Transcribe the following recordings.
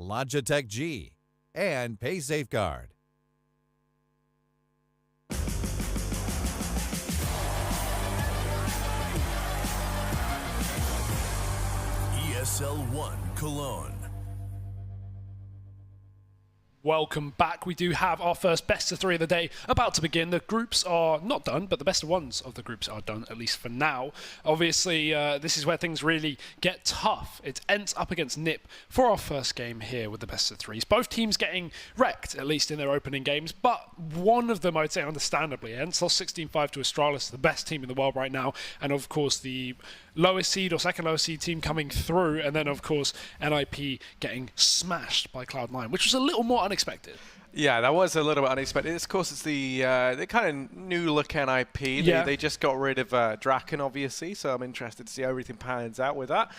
Logitech G, and Pay Safeguard. ESL One Cologne. Welcome back. We do have our first best of three of the day about to begin. The groups are not done, but the best of ones of the groups are done, at least for now. Obviously, this is where things really get tough. It's ENCE up against NIP for our first game here with the best of threes. Both teams getting wrecked, at least in their opening games, but one of them, I'd say understandably. ENCE lost 16-5 to Astralis, the best team in the world right now, and of course the lowest seed or second lowest seed team coming through, and then of course NIP getting smashed by Cloud9, which was a little more unexpected. Yeah, that was a little bit unexpected. Of course, it's the kind of new look NIP. They just got rid of Draken, obviously, so I'm interested to see how everything pans out with that.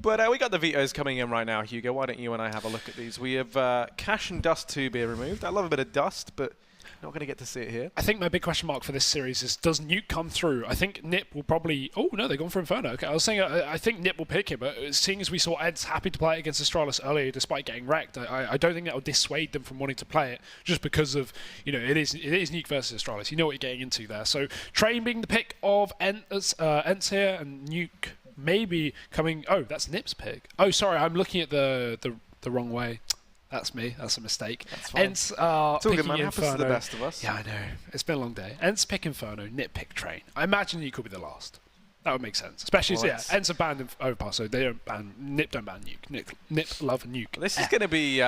But we got the vetoes coming in right now, Hugo. Why don't you and I have a look at these? We have Cash and Dust 2 being removed. I love a bit of Dust, but not going to get to see it here. I think my big question mark for this series is, does Nuke come through? I think NIP will probably... Oh, no, they've gone for Inferno. Okay, I was saying I think NIP will pick him, but seeing as we saw ENCE happy to play it against Astralis earlier despite getting wrecked, I don't think that will dissuade them from wanting to play it just because of, you know, it is Nuke versus Astralis. You know what you're getting into there. So Train being the pick of ENCE here, and Nuke maybe coming... Oh, that's NIP's pick. Oh, sorry, I'm looking at the wrong way. That's me. That's a mistake. That's fine. ENCE are picking man. Inferno. Happens to the best of us. Yeah, I know. It's been a long day. ENCE pick Inferno, NIP pick Train. I imagine you could be the last. That would make sense. Especially, well, ENCE are banned Overpass, so they don't ban... NIP don't ban Nuke. NIP love Nuke. This is going to be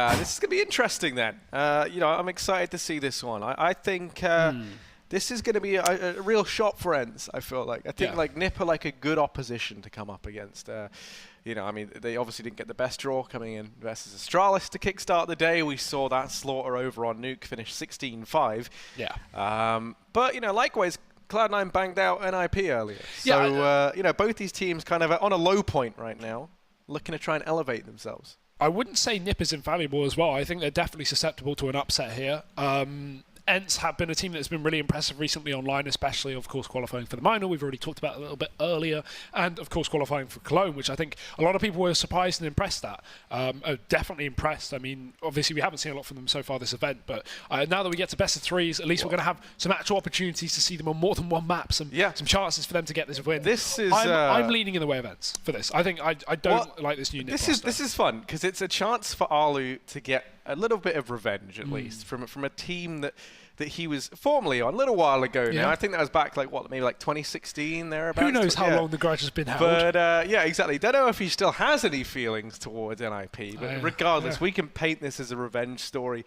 interesting then. You know, I'm excited to see this one. I think this is going to be a real shot for ENCE, I feel like. I think like NIP are like a good opposition to come up against. You know, I mean, they obviously didn't get the best draw coming in versus Astralis to kickstart the day. We saw that slaughter over on Nuke finish 16-5. Yeah. But, you know, likewise, Cloud9 banged out NIP earlier. So, you know, both these teams kind of on a low point right now, looking to try and elevate themselves. I wouldn't say NIP is invaluable as well. I think they're definitely susceptible to an upset here. ENCE have been a team that's been really impressive recently online, especially, of course, qualifying for the minor. We've already talked about it a little bit earlier. And, of course, qualifying for Cologne, which I think a lot of people were surprised and impressed at. Definitely impressed. I mean, obviously, we haven't seen a lot from them so far this event. But now that we get to best of threes, at least we're going to have some actual opportunities to see them on more than one map. Some chances for them to get this win. This is... I'm leaning in the way of ENCE for this. I think I don't like this new NIP roster. This is fun, because it's a chance for Alu to get a little bit of revenge, at least, from a team that he was formerly on a little while ago now. I think that was back, like, what, maybe like 2016, thereabouts. Who knows how long the grudge has been held. But, yeah, exactly. Don't know if he still has any feelings towards NIP, but regardless, we can paint this as a revenge story,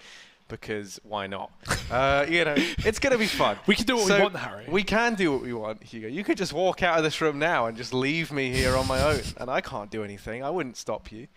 because why not? You know, it's going to be fun. We can do what we want, Harry. We can do what we want, Hugo. You could just walk out of this room now and just leave me here on my own, and I can't do anything. I wouldn't stop you.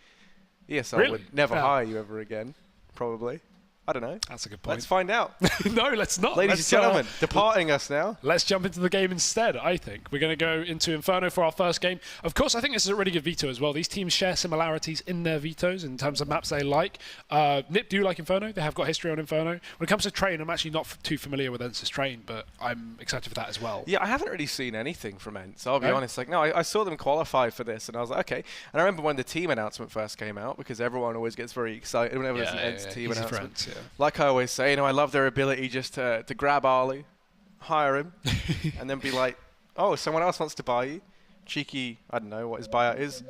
ESL would never hire you ever again, probably. I don't know. That's a good point. Let's find out. No, let's not. Ladies and gentlemen, departing us now. Let's jump into the game instead, I think. We're going to go into Inferno for our first game. Of course, I think this is a really good veto as well. These teams share similarities in their vetoes in terms of maps they like. NIP do like Inferno. They have got history on Inferno. When it comes to Train, I'm actually not too familiar with ENCE's Train, but I'm excited for that as well. Yeah, I haven't really seen anything from ENCE, I'll be honest. Like, no, I saw them qualify for this, and I was like, okay. And I remember when the team announcement first came out, because everyone always gets very excited whenever there's an ENCE team announcement. Friends, like I always say, you know, I love their ability just to grab Ali, hire him, and then be like, oh, someone else wants to buy you. Cheeky, I don't know what his buyout is.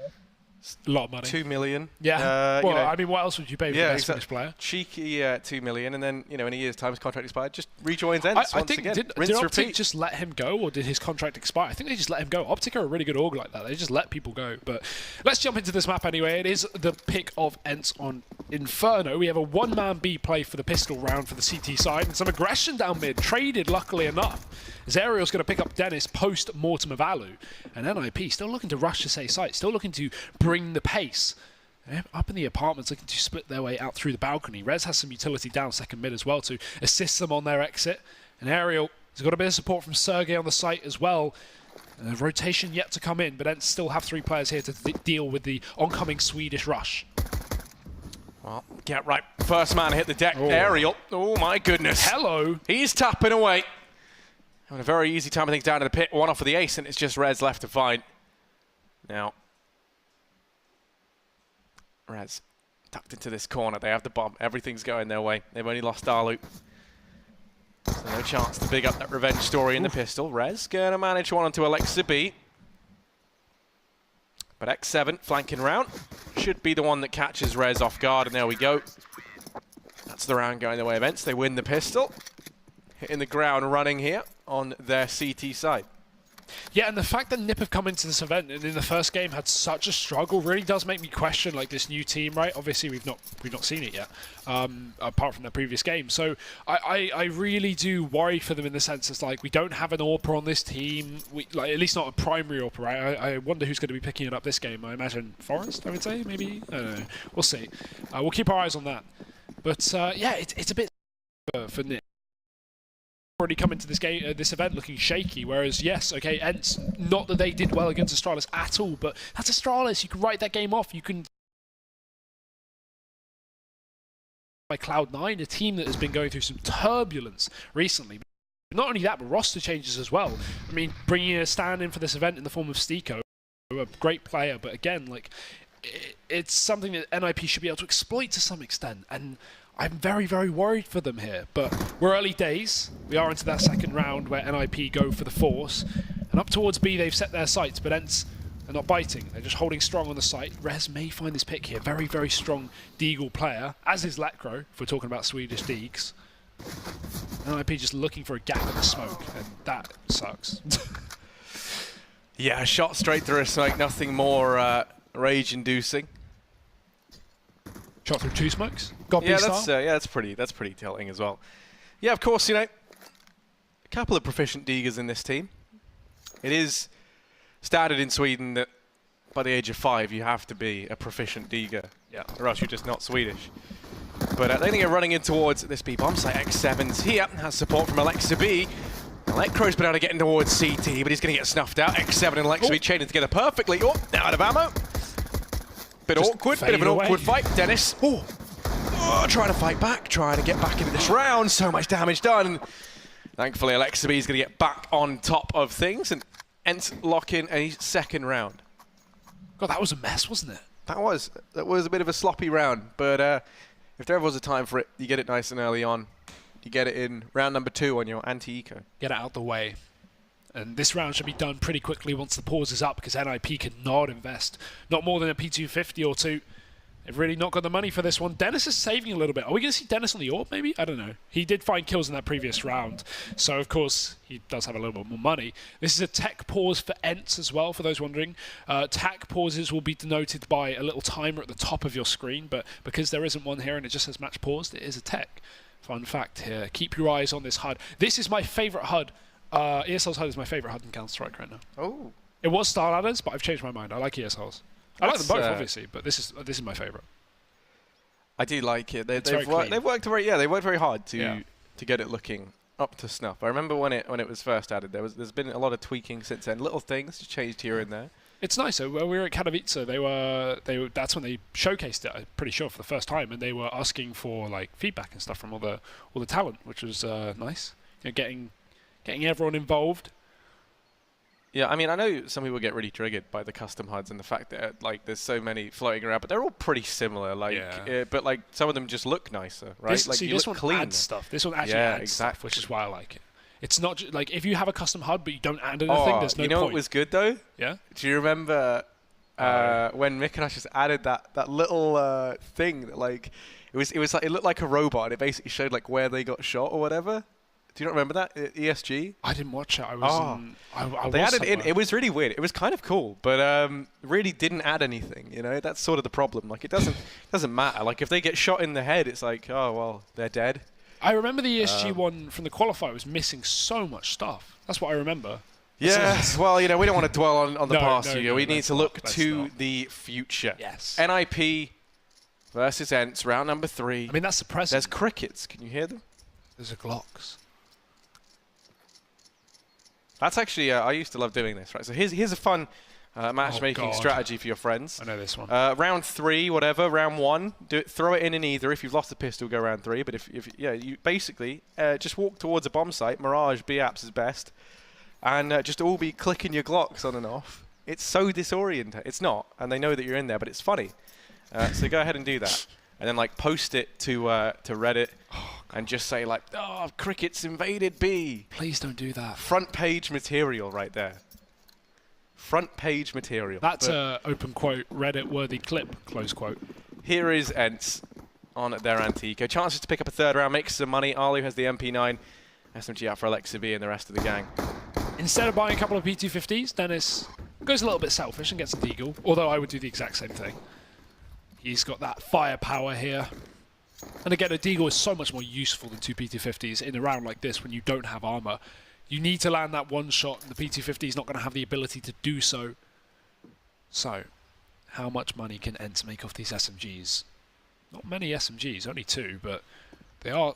A lot of money. 2 million. Yeah. Well, you know, I mean, what else would you pay for the best Finnish player? Cheeky 2 million, and then, you know, in a year's time, his contract expired. Just rejoins ENCE once again. Did Optic just let him go, or did his contract expire? I think they just let him go. Optic are a really good org like that. They just let people go. But let's jump into this map anyway. It is the pick of ENCE on Inferno. We have a one-man B play for the pistol round for the CT side, and some aggression down mid. Traded, luckily enough. As Ariel's going to pick up Dennis post-mortem of Alu. And NIP still looking to rush to say site, still looking to bring the pace. Up in the apartments, looking to split their way out through the balcony. Rez has some utility down second mid as well to assist them on their exit. And Ariel has got a bit of support from Sergey on the site as well. Rotation yet to come in, but ENCE still have 3 players here to deal with the oncoming Swedish rush. Well, get right. First man hit the deck. Ariel. Oh, my goodness. Hello. He's tapping away. Having a very easy time of things down to the pit. One off of the ace, and it's just Rez left to find. Now, Rez Tucked into this corner. They have the bomb. Everything's going their way. They've only lost Arlu. So no chance to big up that revenge story in the pistol. Rez gonna manage one onto Alexa B. But X7 flanking round should be the one that catches Rez off guard, and there we go. That's the round going the way of ENCE. They win the pistol. Hitting the ground running here on their CT side. Yeah, and the fact that NiP have come into this event and in the first game had such a struggle really does make me question like this new team, right? Obviously we've not seen it yet, apart from the previous game. So I really do worry for them in the sense it's like we don't have an AWPer on this team, like at least not a primary AWPer, right? I wonder who's going to be picking it up this game. I imagine Forest, I would say, maybe? I don't know. We'll see. We'll keep our eyes on that. But yeah, it's a bit for NiP. Already come into this game, this event looking shaky. Whereas, yes, okay, ENCE, not that they did well against Astralis at all, but that's Astralis. You can write that game off. You can by Cloud9, a team that has been going through some turbulence recently. Not only that, but roster changes as well. I mean, bringing a stand in for this event in the form of Stiko, a great player, but again, like it's something that NIP should be able to exploit to some extent, and I'm very, very worried for them here, but we're early days. We are into that second round where NIP go for the force, and up towards B they've set their sights, but ENCE are not biting. They're just holding strong on the site. Rez may find this pick here. Very, very strong Deagle player, as is Lekro, if we're talking about Swedish Deags. NIP just looking for a gap in the smoke, and that sucks. Yeah, a shot straight through a smoke, nothing more rage-inducing. Shot through 2 smokes. Got yeah, that's that's pretty telling as well. Yeah, of course, you know, a couple of proficient Deagers in this team. It is standard in Sweden that by the age of 5 you have to be a proficient Deager, or else you're just not Swedish. But I think they're running in towards this B bomb site. X7's here, has support from Alexa B. Lekro's been able to get in towards CT, but he's going to get snuffed out. X7 and Alexa B chaining together perfectly. Oh, out of ammo. Bit awkward, bit of an awkward fight. Dennis, trying to fight back, trying to get back into this round. So much damage done. And thankfully, Alexa B is going to get back on top of things and ENCE lock in a second round. God, that was a mess, wasn't it? That was a bit of a sloppy round, but if there ever was a time for it, you get it nice and early on. You get it in round number 2 on your anti-eco. Get it out the way. And this round should be done pretty quickly once the pause is up, because NIP cannot invest not more than a P250 or 2. They've really not got the money for this one. Dennis is saving a little bit. Are we going to see Dennis on the AWP, maybe? I don't know. He did find kills in that previous round, so of course he does have a little bit more money. This is a tech pause for ENCE as well, for those wondering. Tech pauses will be denoted by a little timer at the top of your screen, but because there isn't one here and it just says match paused, it is a tech. Fun fact here. Keep your eyes on this HUD. This is my favourite HUD. ESL's HUD is my favourite HUD in Counter-Strike right now. Oh. It was Star Ladders, but I've changed my mind. I like ESL's. I like them both, obviously, but this is my favourite. I do like it. They've worked very hard to get it looking up to snuff. I remember when it was first added, there's been a lot of tweaking since then. Little things just changed here and there. It's nice. So when we were at Katowice, that's when they showcased it, I'm pretty sure, for the first time, and they were asking for like feedback and stuff from all the talent, which was nice. You know, getting everyone involved. Yeah, I mean, I know some people get really triggered by the custom HUDs and the fact that like there's so many floating around, but they're all pretty similar. Like, but like some of them just look nicer, right? This one adds stuff. This one actually adds stuff, which is why I like it. It's not like if you have a custom HUD but you don't add anything, there's no point. You know what was good though? Yeah. Do you remember when Mikonash just added that little thing that like it was like it looked like a robot and it basically showed like where they got shot or whatever. Do you not remember that ESG? I didn't watch it. I was. They added it in. It was really weird. It was kind of cool, but really didn't add anything. You know, that's sort of the problem. Like it doesn't matter. Like if they get shot in the head, it's like, oh well, they're dead. I remember the ESG one from the qualifier was missing so much stuff. That's what I remember. Yeah, well, you know, we don't want to dwell on the past. We need to look to the future. Yes. NIP versus ENCE, round number 3. I mean, that's the present. There's crickets. Can you hear them? There's a Glocks. That's actually, I used to love doing this, right? So here's a fun matchmaking strategy for your friends. I know this one. Round 3, whatever, round 1, throw it in either. If you've lost the pistol, go round 3. But if you basically just walk towards a bomb site. Mirage, B-Apps is best. And just all be clicking your Glocks on and off. It's so disorienting. It's not, and they know that you're in there, but it's funny. So go ahead and do that. and then like post it to Reddit and just say like, oh, Cricket's invaded B. Please don't do that. Front page material right there. Front page material. That's a open quote, Reddit worthy clip, close quote. Here is ENCE on their Antico. Chances to pick up a third round, make some money. Arlu has the MP9, SMG out for Alexa B and the rest of the gang. Instead of buying a couple of P250s, Dennis goes a little bit selfish and gets a deagle, although I would do the exact same thing. He's got that firepower here. And again, a deagle is so much more useful than two P250s in a round like this when you don't have armor. You need to land that one shot, and the P250 is not going to have the ability to do so. So, how much money can ENCE make off these SMGs? Not many SMGs, only 2, but they are...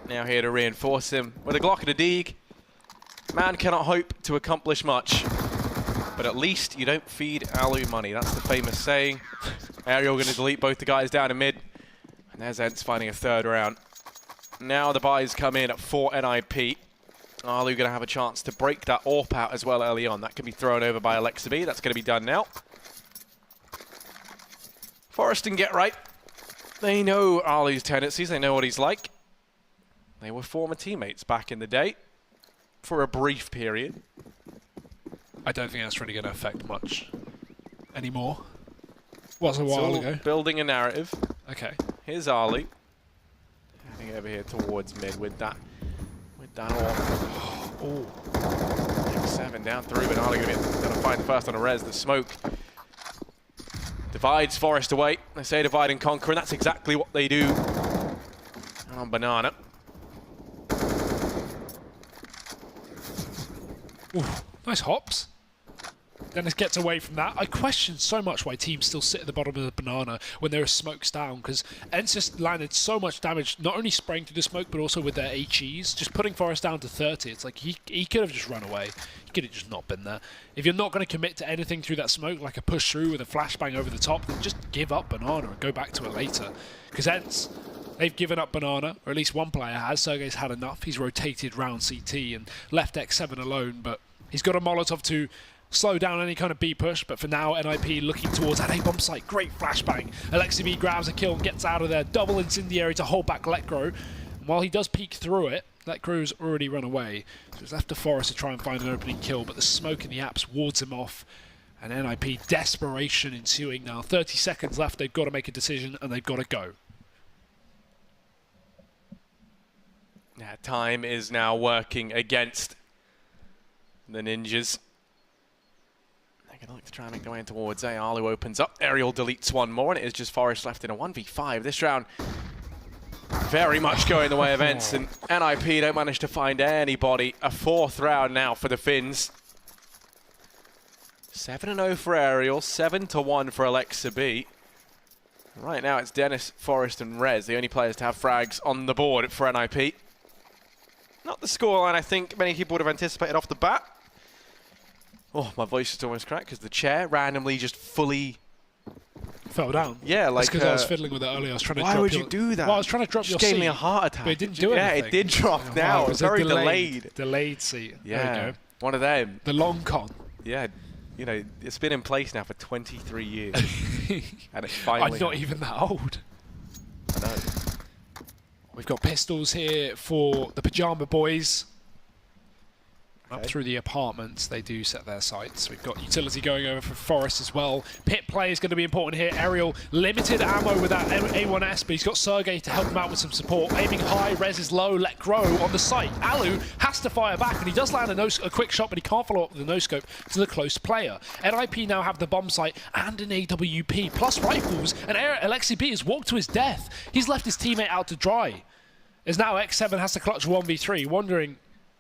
Now here to reinforce him with a Glock and a Deeg. Man cannot hope to accomplish much, but at least you don't feed Alu money. That's the famous saying. Ariel going to delete both the guys down in mid, and there's ENCE finding a third round. Now the buys come in at 4 NIP. Alu going to have a chance to break that AWP out as well early on. That can be thrown over by Alexa B. That's going to be done now. Forrest and Get Right. They know Alu's tendencies. They know what he's like. They were former teammates back in the day for a brief period. I don't think that's really going to affect much anymore. Was a while ago. Building a narrative. Okay. Here's Ali. Heading over here towards mid with that AWP. Oh. 7 down through, but Ali going to find first on a res. The smoke divides Forrest away. They say divide and conquer, and that's exactly what they do. And on Banana. Ooh, nice hops. Dennis gets away from that. I question so much why teams still sit at the bottom of the banana when there are smokes down, because ENCE just landed so much damage, not only spraying through the smoke, but also with their HEs, just putting Forrest down to 30. It's like he could have just run away. He could have just not been there. If you're not going to commit to anything through that smoke, like a push through with a flashbang over the top, then just give up banana and go back to it later. Because ENCE, they've given up banana, or at least one player has. Sergey's had enough. He's rotated round CT and left X7 alone, but he's got a Molotov to slow down any kind of B push, but for now, NIP looking towards that A bomb site. Great flashbang. Alexa B grabs a kill and gets out of there. Double incendiary to hold back Letgrow. And while he does peek through it, Letgrow's already run away. So it's left to Forrest to try and find an opening kill, but the smoke in the apps wards him off. And NIP, desperation ensuing now. 30 seconds left. They've got to make a decision, and they've got to go. Yeah, time is now working against the Ninjas. They're going to look to try and make their way in towards A. Arlu opens up. Ariel deletes one more, and it is just Forrest left in a 1v5. This round very much going the way of ENCE, and NIP don't manage to find anybody. A 4th round now for the Finns. 7-0 for Ariel, 7-1 for Alexa B. Right now it's Dennis, Forrest, and Rez, the only players to have frags on the board for NIP. Not the scoreline I think many people would have anticipated off the bat. Oh, my voice is almost cracked because the chair randomly just fully fell down. Yeah, like because I was fiddling with it earlier. I was trying to why drop would your, you do that? Well, I was trying to drop your seat. Gave me a heart attack. But it didn't do anything. Yeah, it did drop now. Wow, It was very delayed. delayed. Delayed seat. Yeah, there you go. One of them. The long con. Yeah, you know, it's been in place now for 23 years. And it's finally... I'm not even that old. I know. We've got pistols here for the Pyjama Boys. Up through the apartments, they do set their sights. We've got utility going over for Forrest as well. Pit play is going to be important here. Ariel, limited ammo with that A1S, but he's got Sergey to help him out with some support. Aiming high, res is low, let grow on the site. Alu has to fire back, and he does land a quick shot, but he can't follow up with a no-scope to the close player. NIP now have the bomb site and an AWP, plus rifles, and Alexa B has walked to his death. He's left his teammate out to dry. As now X7 has to clutch 1v3, wondering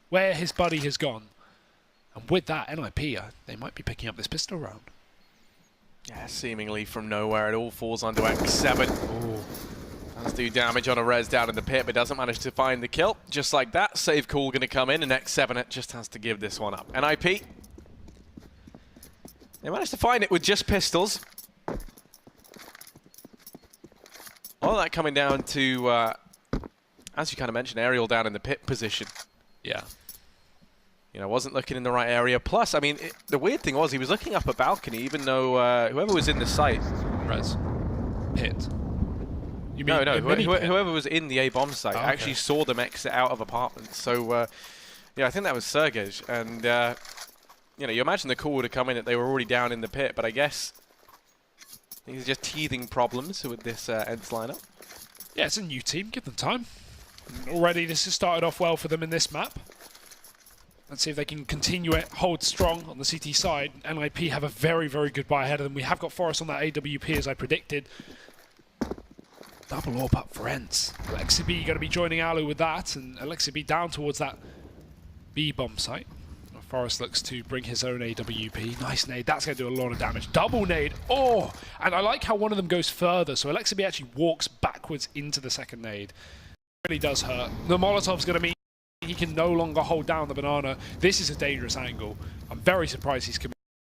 where his buddy has gone. And with that, NIP, they might be picking up this pistol round. Yeah, seemingly from nowhere, it all falls onto X7. Oh. Does do damage on a res down in the pit, but doesn't manage to find the kill. Just like that, save call going to come in, and X7 just has to give this one up. NIP, they managed to find it with just pistols. All that coming down to, as you kind of mentioned, Aerial down in the pit position. Yeah. You know, wasn't looking in the right area. Plus, I mean, the weird thing was he was looking up a balcony, even though whoever was in the site... Res. Pit. You mean no, whoever was in the A-bomb site okay. actually saw them exit out of apartments. So, yeah, I think that was Sergej. And, you know, you imagine the call would have come in that they were already down in the pit, but I guess these are just teething problems with this ENCE lineup. Yeah, it's a new team. Give them time. Already, this has started off well for them in this map. Let's see if they can continue it, hold strong on the CT side. NIP have a very, very good buy ahead of them. We have got Forest on that AWP as I predicted. Double AWP up for ENCE. Alexi B going to be joining Alu with that, and Alexi B down towards that B bomb site. Forest looks to bring his own AWP. Nice nade. That's going to do a lot of damage. Double nade. Oh! And I like how one of them goes further, so Alexi B actually walks backwards into the second nade. It really does hurt. The Molotov's going to mean he can no longer hold down the banana. This is a dangerous angle. I'm very surprised he's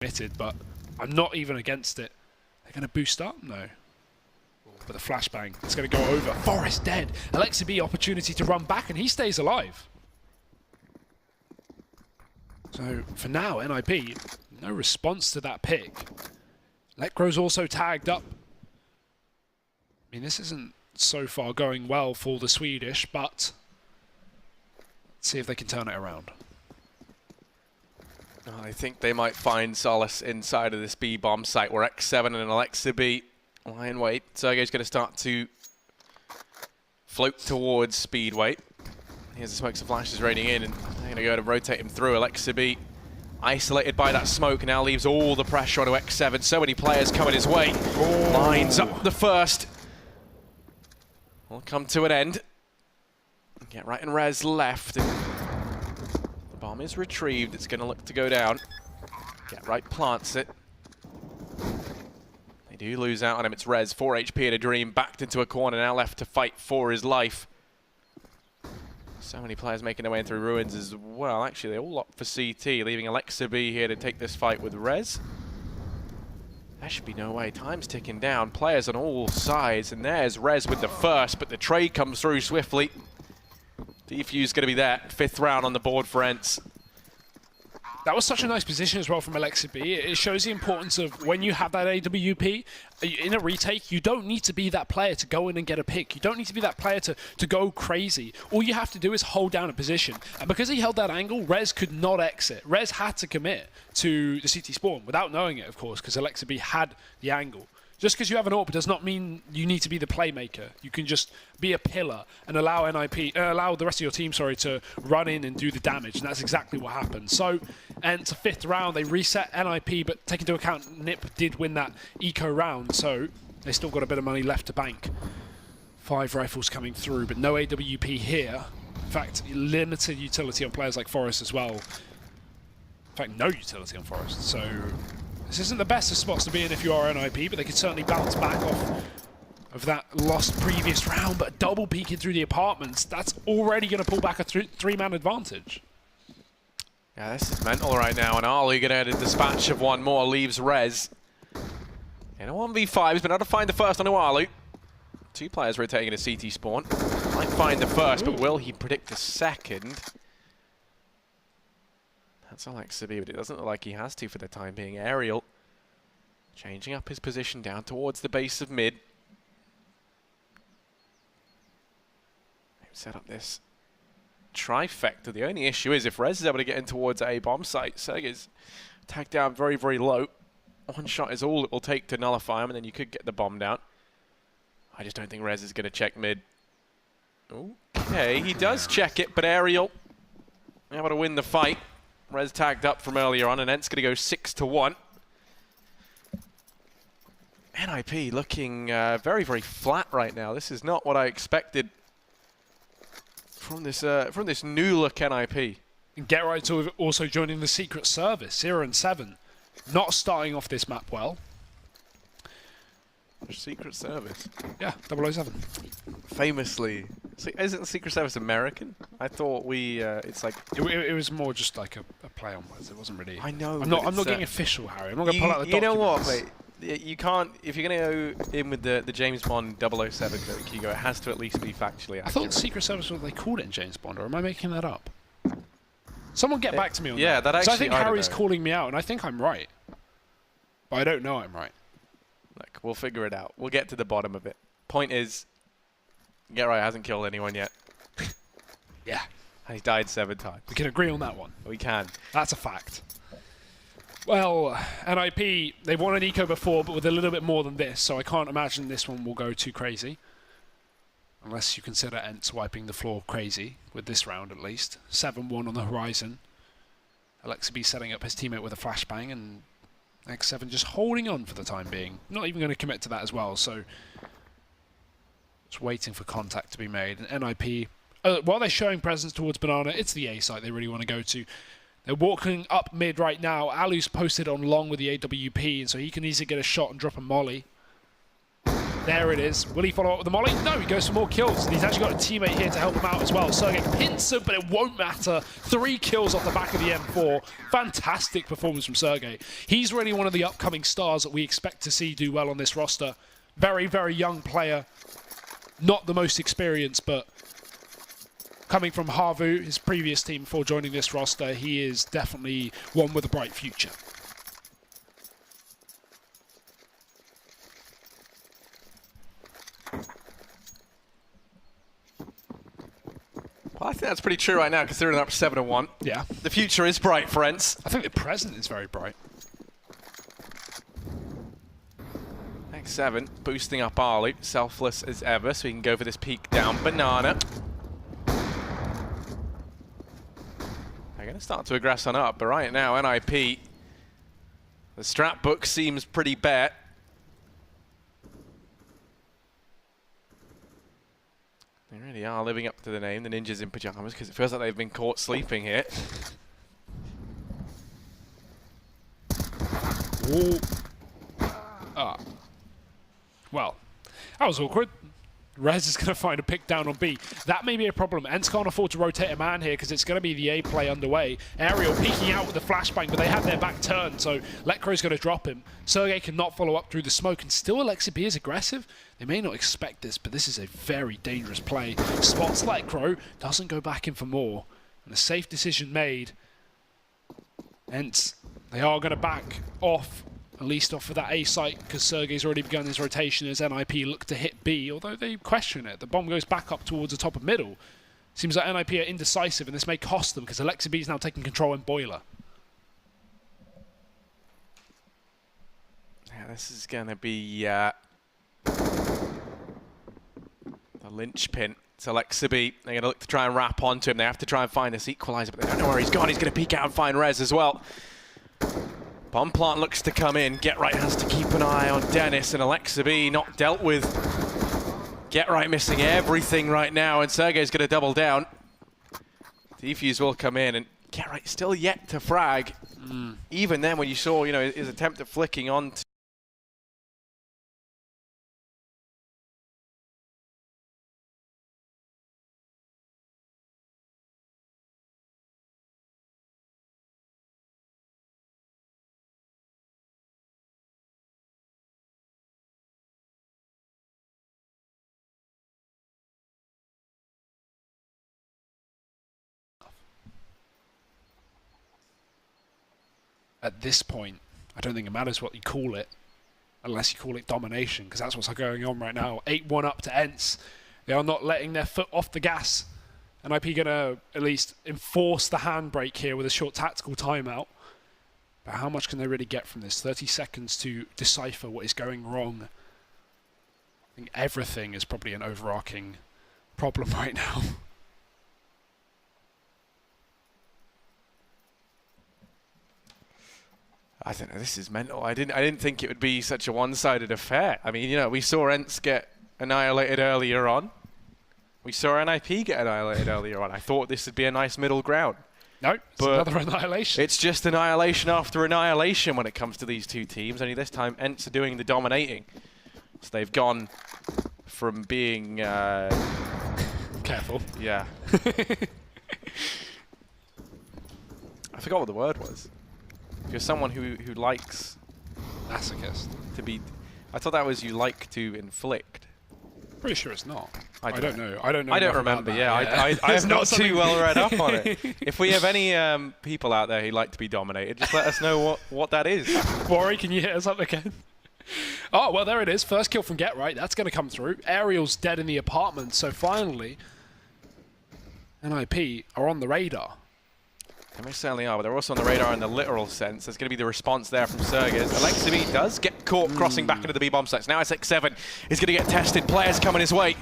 committed, but I'm not even against it. They're going to boost up? No. With a flashbang, it's going to go over. Forest dead. Alexi B opportunity to run back, and he stays alive. So for now, NIP, no response to that pick. Lekro's also tagged up. I mean, this isn't so far going well for the Swedish, but let's see if they can turn it around. I think they might find solace inside of this B-bomb site where X7 and Alexi B lie in wait. Sergej's going to start to float towards Speedway. Here's the smokes and flashes raining in, and they're going to go to rotate him through. Alexi B isolated by that smoke now leaves all the pressure onto X7. So many players coming his way. Oh. Lines up the first. Will come to an end. Get right and res left. And the bomb is retrieved. It's going to look to go down. Get right plants it. They do lose out on him. It's res. 4 HP and a dream. Backed into a corner. Now left to fight for his life. So many players making their way in through ruins as well. Actually, they all opt for CT, leaving Alexi B here to take this fight with res. There should be no way. Time's ticking down. Players on all sides. And there's res with the first, but the trade comes through swiftly. Defuse going to be there. 5th round on the board for ENCE. That was such a nice position as well from Alexi B. It shows the importance of when you have that AWP in a retake, you don't need to be that player to go in and get a pick. You don't need to be that player to go crazy. All you have to do is hold down a position. And because he held that angle, Rez could not exit. Rez had to commit to the CT spawn without knowing it, of course, because Alexi B had the angle. Just because you have an AWP does not mean you need to be the playmaker. You can just be a pillar and allow allow the rest of your team, to run in and do the damage, and that's exactly what happened. So, and to 5th round, they reset NIP, but take into account NIP did win that eco round, so they still got a bit of money left to bank. 5 rifles coming through, but no AWP here. In fact, limited utility on players like Forest as well. In fact, no utility on Forest, so this isn't the best of spots to be in if you are NIP, but they could certainly bounce back off of that lost previous round, but double peeking through the apartments, that's already going to pull back a 3-man advantage. Yeah, this is mental right now, and Ali going to dispatch of one more, leaves Rez. In a 1v5, he's been able to find the first on Alu. 2 players rotating a CT spawn. Might find the first, but will he predict the second? That's Alexi B, but it doesn't look like he has to for the time being. Aerial changing up his position down towards the base of mid. Set up this trifecta. The only issue is if Rez is able to get in towards a bomb site, Sergej's tagged down very, very low. 1 shot is all it will take to nullify him, and then you could get the bomb down. I just don't think Rez is going to check mid. Okay, he does check it, but Aerial able to win the fight. Rez tagged up from earlier on, and ENCE going to go 6-1. NIP looking very, very flat right now. This is not what I expected from this new look NIP. And Get Right to also joining the Secret Service, 0-7. Not starting off this map well. Secret Service. Yeah, 007. Famously. Isn't the Secret Service American? I thought it's like... It was more just like a play on words. It wasn't really... I know. I'm not getting official, Harry. I'm not going to pull out the documents. You know what, mate? You can't... If you're going to go in with the James Bond 007 joke, Hugo, it has to at least be factually accurate. I thought the Secret Service was what they called it in James Bond, or am I making that up? Someone get back to me on that. Yeah, that actually... I think Harry's calling me out, and I think I'm right. But I don't know I'm right. Look, we'll figure it out. We'll get to the bottom of it. Point is, Get Right hasn't killed anyone yet. Yeah. And he's died 7 times. We can agree on that one. We can. That's a fact. Well, NIP, they've won an eco before, but with a little bit more than this, so I can't imagine this one will go too crazy. Unless you consider ENCE wiping the floor crazy, with this round at least. 7-1 on the horizon. Alexa setting up his teammate with a flashbang, and X7 just holding on for the time being. Not even going to commit to that as well, so just waiting for contact to be made. And NIP, while they're showing presence towards Banana, it's the A site they really want to go to. They're walking up mid right now. Alu's posted on long with the AWP, and so he can easily get a shot and drop a molly. There it is. Will he follow up with the molly? No, he goes for more kills. And he's actually got a teammate here to help him out as well. Sergey pins him, but it won't matter. 3 kills off the back of the M4. Fantastic performance from Sergey. He's really one of the upcoming stars that we expect to see do well on this roster. Very, very young player. Not the most experienced, but coming from Harvu, his previous team before joining this roster, he is definitely one with a bright future. Well, I think that's pretty true right now, considering they're up 7-1. Yeah. The future is bright for ENCE. I think the present is very bright. X7 boosting up Arlu, selfless as ever, so he can go for this peek down Banana. They're going to start to aggress on up, but right now, NIP, the strat book seems pretty bare. They really are living up to the name, the Ninjas in Pyjamas, because it feels like they've been caught sleeping here. Ooh. Well, that was awkward. Rez is going to find a pick down on B. That may be a problem. ENCE can't afford to rotate a man here because it's going to be the A play underway. Aerial peeking out with the flashbang, but they have their back turned, so Lekro's going to drop him. Sergey cannot follow up through the smoke, and still Alexa B is aggressive. They may not expect this, but this is a very dangerous play. Spots Lekro, doesn't go back in for more, and a safe decision made. ENCE, they are going to back off, at least off of that A site, because Sergey's already begun his rotation as NIP look to hit B, although they question it. The bomb goes back up towards the top of middle. Seems like NIP are indecisive, and this may cost them, because Alexa B is now taking control in Boiler. Yeah, this is going to be the linchpin. It's Alexa B. They're going to look to try and wrap onto him. They have to try and find this equalizer, but they don't know where he's gone. He's going to peek out and find Rez as well. Bomb plant looks to come in. Get Right has to keep an eye on Dennis, and Alexa B not dealt with. Get Right missing everything right now, and Sergey's going to double down. Defuse will come in, and Get Right still yet to frag. Even then, when you saw, his attempt at flicking on. At this point, I don't think it matters what you call it, unless you call it domination, because that's what's going on right now. 8-1 up to ENCE. They are not letting their foot off the gas. NIP going to at least enforce the handbrake here with a short tactical timeout. But how much can they really get from this? 30 seconds to decipher what is going wrong. I think everything is probably an overarching problem right now. I don't know, this is mental. I didn't think it would be such a one-sided affair. I mean, we saw ENCE get annihilated earlier on. We saw NIP get annihilated earlier on. I thought this would be a nice middle ground. No, it's another annihilation. It's just annihilation after annihilation when it comes to these two teams. Only this time, ENCE are doing the dominating. So they've gone from being... Careful. Yeah. I forgot what the word was. If you're someone who likes... Masochist. To be... I thought that was you like to inflict. Pretty sure it's not. I don't know. I don't know. I don't remember. Yeah, I am not too well read up on it. If we have any people out there who like to be dominated, just let us know what that is. Worry, can you hit us up again? Oh, well, there it is. First kill from Get Right. That's going to come through. Ariel's dead in the apartment. So finally, NIP are on the radar. They most certainly are, but they're also on the radar in the literal sense. There's going to be the response there from Sergej. Alexa does get caught crossing back into the B-bomb sites. Now it's X7. He's going to get tested. Players coming his way.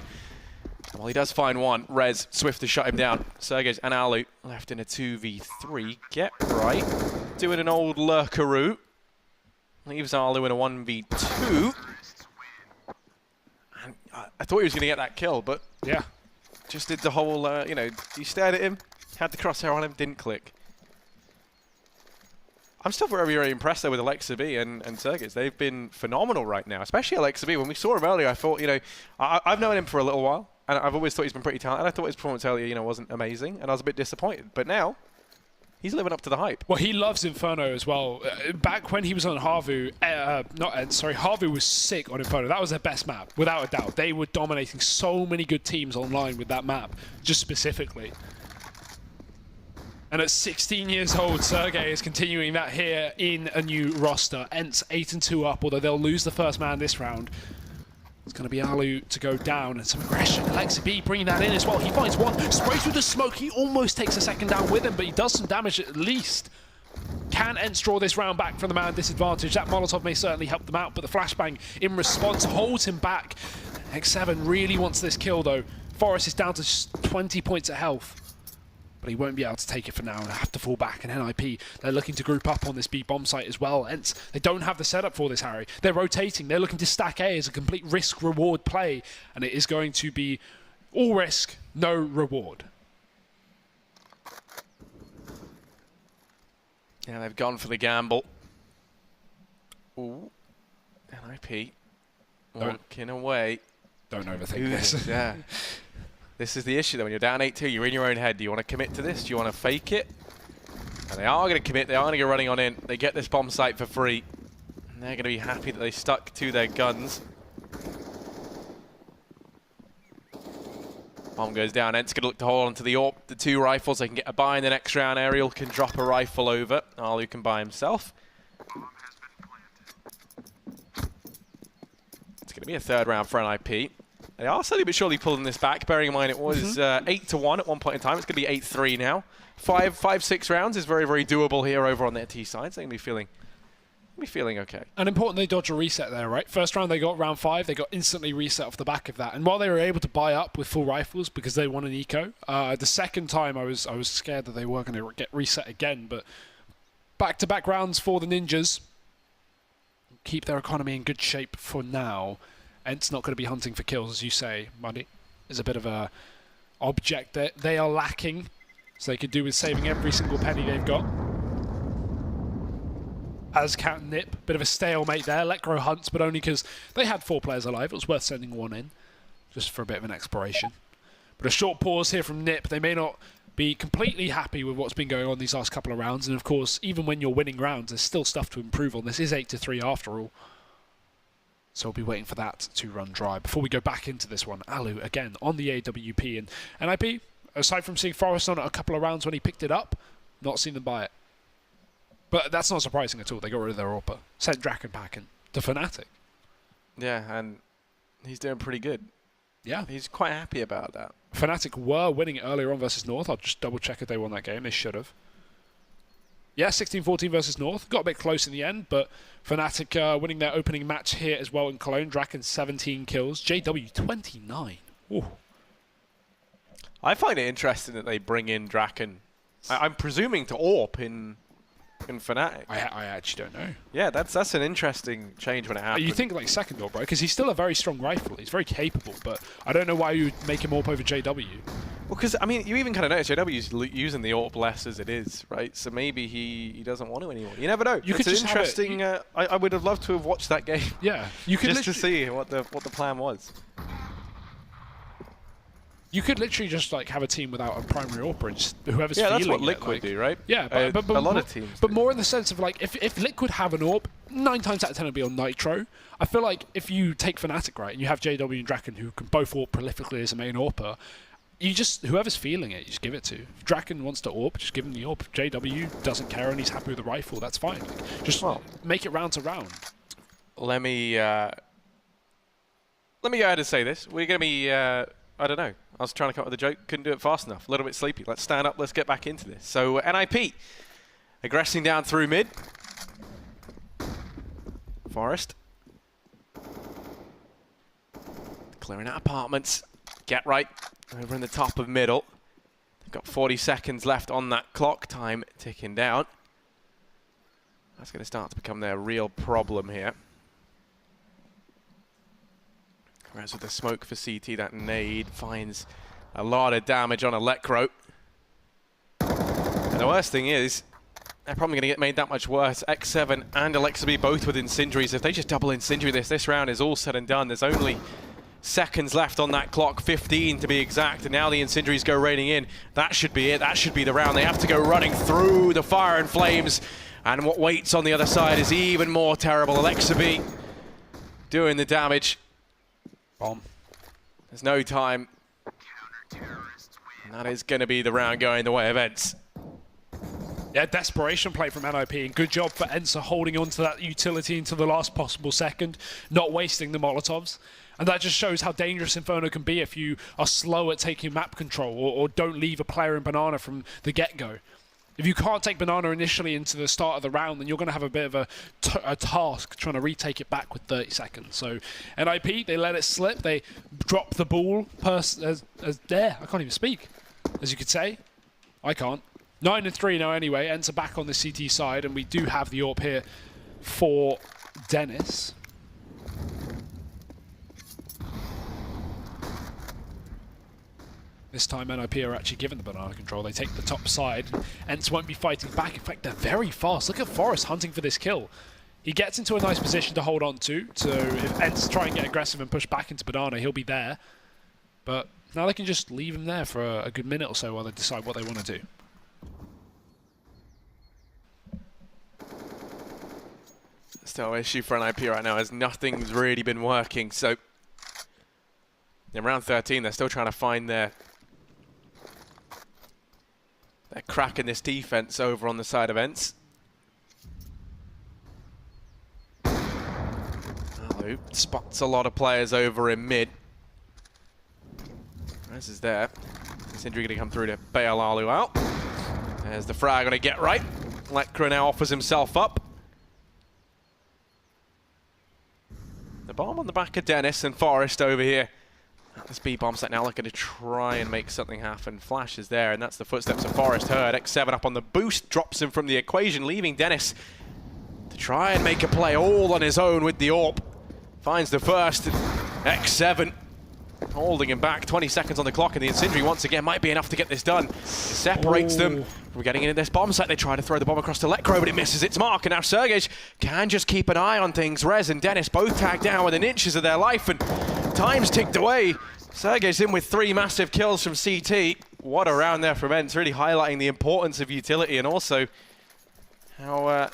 Well, he does find one. Rez, Swift to shut him down. Sergej and Alu left in a 2v3. Get Right. Doing an old lurkeroo. Leaves Alu in a 1v2. And I thought he was going to get that kill, but yeah, just did the whole, you know, you stared at him, had the crosshair on him, didn't click. I'm still very, very impressed though with Alexa B and Sergej. They've been phenomenal right now, especially Alexa B. When we saw him earlier, I thought, you know, I've known him for a little while, and I've always thought he's been pretty talented. I thought his performance earlier, you know, wasn't amazing, and I was a bit disappointed. But now, he's living up to the hype. Well, he loves Inferno as well. Back when he was on Harvu, Harvu was sick on Inferno. That was their best map, without a doubt. They were dominating so many good teams online with that map, just specifically. And at 16 years old, Sergej is continuing that here in a new roster. ENCE 8-2 up, although they'll lose the first man this round. It's going to be Alu to go down and some aggression. Alexa B bringing that in as well. He finds one, sprays through the smoke. He almost takes a second down with him, but he does some damage at least. Can ENCE draw this round back from the man disadvantage? That Molotov may certainly help them out, but the flashbang in response holds him back. X7 really wants this kill though. Forrest is down to just 20 points of health, but he won't be able to take it for now and have to fall back. And NIP, they're looking to group up on this B bomb site as well. ENCE, they don't have the setup for this, Harry. They're rotating. They're looking to stack A as a complete risk-reward play, and it is going to be all risk, no reward. Yeah, they've gone for the gamble. Ooh, NIP walking away. Don't overthink this. Yeah. This is the issue though, when you're down 8-2, you're in your own head. Do you want to commit to this? Do you want to fake it? And they are going to commit, they are going to go running on in. They get this bomb site for free. And they're going to be happy that they stuck to their guns. Bomb goes down, ENCE going to look to hold onto the AWP, the two rifles. They can get a buy in the next round. Ariel can drop a rifle over. Alu can buy himself. It's going to be a third round for NIP. They are slowly but surely pulling this back, bearing in mind it was 8-1 at one point in time. It's going to be 8-3 now. 5-6 rounds is very, very doable here over on their T side. So they're going to be feeling okay. And important they dodge a reset there, right? First round they got round 5, they got instantly reset off the back of that. And while they were able to buy up with full rifles because they won an eco, the second time I was scared that they were going to get reset again. But back-to-back rounds for the Ninjas. Keep their economy in good shape for now. ENCE not going to be hunting for kills, as you say. Money is a bit of a object that they are lacking, so they could do with saving every single penny they've got. As Cat and Nip, bit of a stalemate there. Letgrow hunts, but only because they had 4 players alive. It was worth sending one in, just for a bit of an exploration. But a short pause here from Nip. They may not be completely happy with what's been going on these last couple of rounds, and of course, even when you're winning rounds, there's still stuff to improve on. This is 8-3 after all. So we'll be waiting for that to run dry. Before we go back into this one, Alu, again, on the AWP. And NIP, aside from seeing Forrest on it a couple of rounds when he picked it up, not seen them buy it. But that's not surprising at all. They got rid of their AWP. Sent Draken packing to Fnatic. Yeah, and he's doing pretty good. Yeah. He's quite happy about that. Fnatic were winning earlier on versus North. I'll just double check if they won that game. They should have. Yeah, 16-14 versus North. Got a bit close in the end, but Fnatic winning their opening match here as well in Cologne. Draken 17 kills. JW 29. Ooh. I find it interesting that they bring in Draken. I'm presuming to AWP in Fnatic. I actually don't know. Yeah, that's an interesting change when it happens. You think like second AWP, right? Because he's still a very strong rifle. He's very capable, but I don't know why you would make him AWP over JW. Well, because, I mean, you even kind of notice JW's using the AWP less as it is, right? So maybe he doesn't want to anymore. You never know. You it's could just interesting. I would have loved to have watched that game. Yeah, you could just to see what the plan was. You could literally just like have a team without a primary AWP, and just whoever's feeling that's what it, Liquid like, do, right? Yeah, but a lot of teams. But more in the sense of like, if Liquid have an AWP, 9 times out of 10 it'll be on Nitro. I feel like if you take Fnatic, right, and you have JW and Draken who can both AWP prolifically as a main AWPer, you just, whoever's feeling it, you just give it to. If Draken wants to AWP, just give him the AWP. If JW doesn't care and he's happy with the rifle, that's fine. Like, just make it round to round. Let me go ahead and say this. We're going to be, I don't know. I was trying to come up with a joke, couldn't do it fast enough. A little bit sleepy. Let's stand up, let's get back into this. So NIP, aggressing down through mid. Forest. Clearing out apartments. Get right over in the top of middle. They've got 40 seconds left on that clock, time ticking down. That's going to start to become their real problem here. Whereas with the smoke for CT, that nade finds a lot of damage on Electro. And the worst thing is, they're probably going to get made that much worse. X7 and Alexaby both with Incendiaries. If they just double Incendiary this round is all said and done. There's only seconds left on that clock, 15 to be exact, and now the Incendiaries go raining in. That should be it. That should be the round. They have to go running through the fire and flames, and what waits on the other side is even more terrible. Alexaby doing the damage. Bomb. There's no time. And that is going to be the round going the way of ENCE. Yeah, desperation play from NIP, and good job for ENCE holding on to that utility into the last possible second, not wasting the Molotovs. And that just shows how dangerous Inferno can be if you are slow at taking map control or don't leave a player in Banana from the get-go. If you can't take Banana initially into the start of the round, then you're going to have a bit of a task trying to retake it back with 30 seconds. So NIP, they let it slip. They drop the ball there. I can't even speak, as you could say. I can't. 9-3 now anyway. ENCE are back on the CT side, and we do have the AWP here for Dennis. This time NIP are actually given the Banana control. They take the top side. ENCE won't be fighting back. In fact, they're very fast. Look at Forrest hunting for this kill. He gets into a nice position to hold on to. So if ENCE try and get aggressive and push back into Banana, he'll be there. But now they can just leave him there for a good minute or so while they decide what they want to do. Still issue for NIP right now as nothing's really been working. So in round 13, they're still trying to find their crack in this defense over on the side of ENCE. Alu spots a lot of players over in mid. Rez is there. Sindri going to come through to bail Alu out. There's the frag going to get right. Lekra now offers himself up. The bomb on the back of Dennis and Forrest over here. This B-bomb set now looking to try and make something happen. Flash is there, and that's the footsteps of Forrest heard. X7 up on the boost, drops him from the equation, leaving Dennis to try and make a play all on his own with the AWP. Finds the first. X7 holding him back. 20 seconds on the clock, and the Incendiary once again might be enough to get this done. It separates them from getting into this bomb site. They try to throw the bomb across to Lekro, but it misses its mark, and now Sergej can just keep an eye on things. Rez and Dennis both tagged down within inches of their life, and time's ticked away. Sergej's in with 3 massive kills from CT. What a round there from ENCE, really highlighting the importance of utility and also how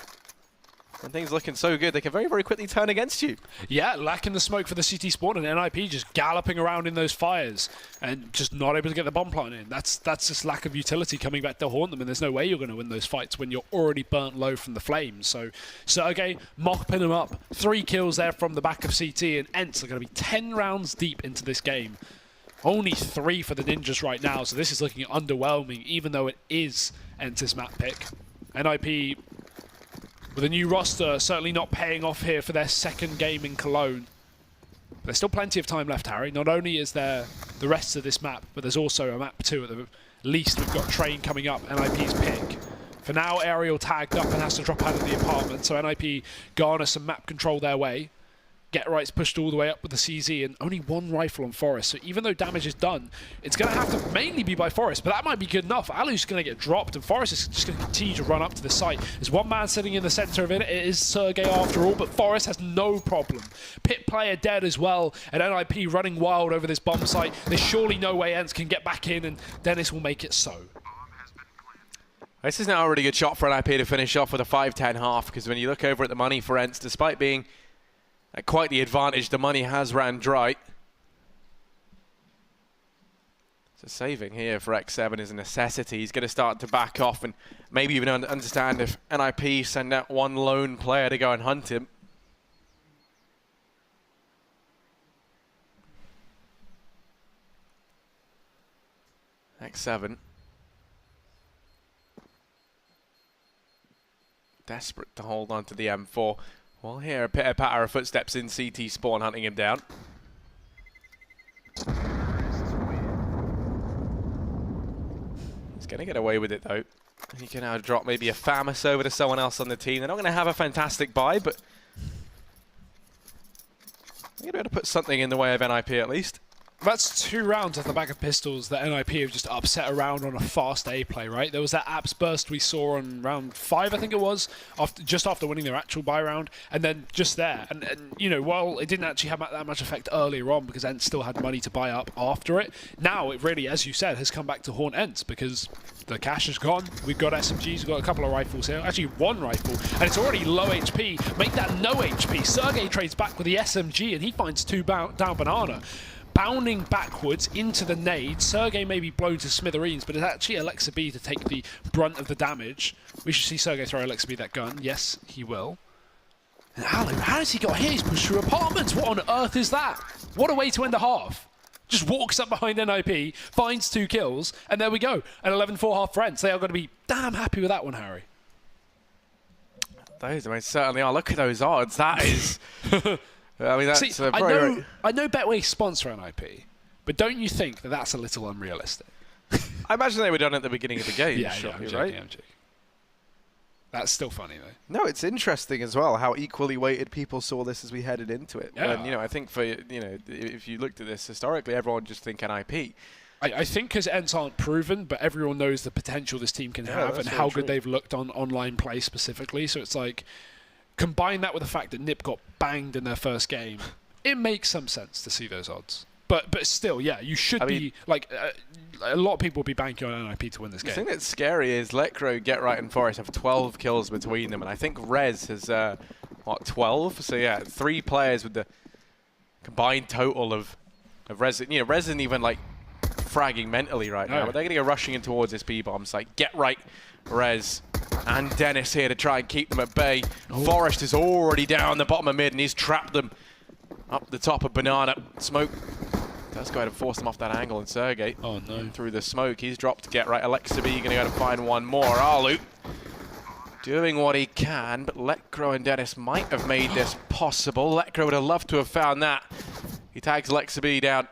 when things are looking so good, they can very, very quickly turn against you. Yeah, lacking the smoke for the CT spawn, and NIP just galloping around in those fires and just not able to get the bomb plant in. That's just lack of utility coming back to haunt them, and there's no way you're going to win those fights when you're already burnt low from the flames. So Sergej mopping him up. 3 kills there from the back of CT, and ENCE are going to be 10 rounds deep into this game. Only 3 for the Ninjas right now, so this is looking underwhelming, even though it is ENCE's map pick. NIP, with a new roster, certainly not paying off here for their second game in Cologne. There's still plenty of time left, Harry. Not only is there the rest of this map, but there's also a map 2 at the least. We've got Train coming up, NIP's pick. For now, Aerial tagged up and has to drop out of the apartment, so NIP garner some map control their way. Get Right's pushed all the way up with the CZ and only one rifle on Forest. So even though damage is done, it's going to have to mainly be by Forest, but that might be good enough. Alu's going to get dropped and Forest is just going to continue to run up to the site. There's one man sitting in the center of it. It is Sergey after all, but Forest has no problem. Pit player dead as well, and NIP running wild over this bomb site. There's surely no way ENCE can get back in, and Dennis will make it so. This is now a really good shot for NIP to finish off with a 5-10 half, because when you look over at the money for ENCE, despite being at quite the advantage, the money has ran dry. So saving here for X7 is a necessity. He's going to start to back off and maybe even understand if NIP send out one lone player to go and hunt him. X7. Desperate to hold on to the M4. We'll hear a pitter-patter of footsteps in CT spawn hunting him down. He's going to get away with it though. He can now drop maybe a Pyjamas over to someone else on the team. They're not going to have a fantastic buy, but they're going to be able to put something in the way of NIP at least. That's 2 rounds off the back of pistols that NIP have just upset around on a fast A play, right? There was that apps burst we saw on round 5, I think it was, just after winning their actual buy round, and then just there. And you know, while it didn't actually have that much effect earlier on because ENCE still had money to buy up after it, now it really, as you said, has come back to haunt ENCE because the cash is gone. We've got SMGs, we've got a couple of rifles here, actually 1 rifle, and it's already low HP. Make that no HP. Sergey trades back with the SMG and he finds 2 down banana. Bounding backwards into the nade. Sergey may be blown to smithereens, but it's actually Alexa B to take the brunt of the damage. We should see Sergey throw Alexa B that gun. Yes, he will. And Alu, how does he get here? He's pushed through apartments. What on earth is that? What a way to end a half. Just walks up behind NIP, finds 2 kills, and there we go. An 11-4 half for ENCE. They are going to be damn happy with that one, Harry. Those, I mean, certainly are. Look at those odds. That is... I mean, that's See, I know Betway sponsor NIP, but don't you think that that's a little unrealistic? I imagine they were done at the beginning of the game, yeah, sure, I'm joking, right? I'm joking. That's still funny, though. No, it's interesting as well how equally weighted people saw this as we headed into it. Yeah. When, you know, I think for, you know, if you looked at this historically, everyone just think NIP. I think because ENCE aren't proven, but everyone knows the potential this team can have and how good they've looked on online play specifically. So it's like... Combine that with the fact that NIP got banged in their first game, it makes some sense to see those odds. But still, yeah, you should be, like, a lot of people will be banking on NIP to win this game. The thing that's scary is Lecro, Get Right, and Forest have 12 kills between them, and I think Rez has, what, 12? So yeah, 3 players with the combined total of Rez. You know, Rez isn't even, like, fragging mentally right now, but they're going to go rushing in towards this B-bomb site. Get Right, Rez, and Dennis here to try and keep them at bay. Forest is already down the bottom of mid, and he's trapped them up the top of Banana. Smoke does go ahead and force them off that angle, and Sergey through the smoke. He's dropped to Get Right. Alexa B going to go to find one more. Alu doing what he can, but Lecro and Dennis might have made this possible. Lecro would have loved to have found that. He tags Alexa B down.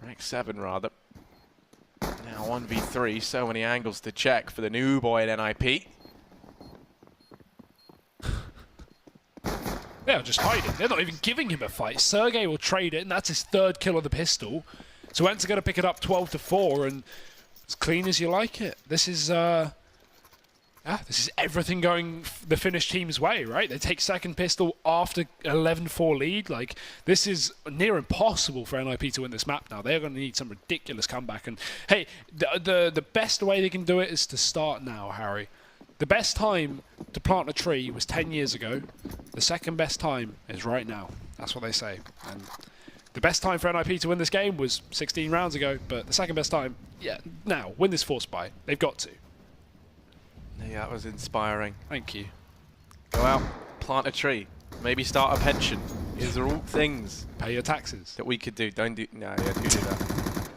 X7 rather. Now 1v3, so many angles to check for the new boy at NIP. They're just hiding. They're not even giving him a fight. Sergey will trade it, and that's his 3rd kill of the pistol. So ENCE are going to pick it up 12-4, and as clean as you like it. This is everything going the Finnish team's way, right? They take 2nd pistol after 11-4 lead. Like, this is near impossible for NIP to win this map now. They're going to need some ridiculous comeback. And hey, the best way they can do it is to start now, Harry. The best time to plant a tree was 10 years ago. The 2nd best time is right now. That's what they say. And the best time for NIP to win this game was 16 rounds ago, but the 2nd best time, yeah, now. Win this force buy. They've got to. Yeah, that was inspiring. Thank you. Go out, plant a tree, maybe start a pension. These are all things. Pay your taxes. That we could do. Don't do... No, yeah, do that.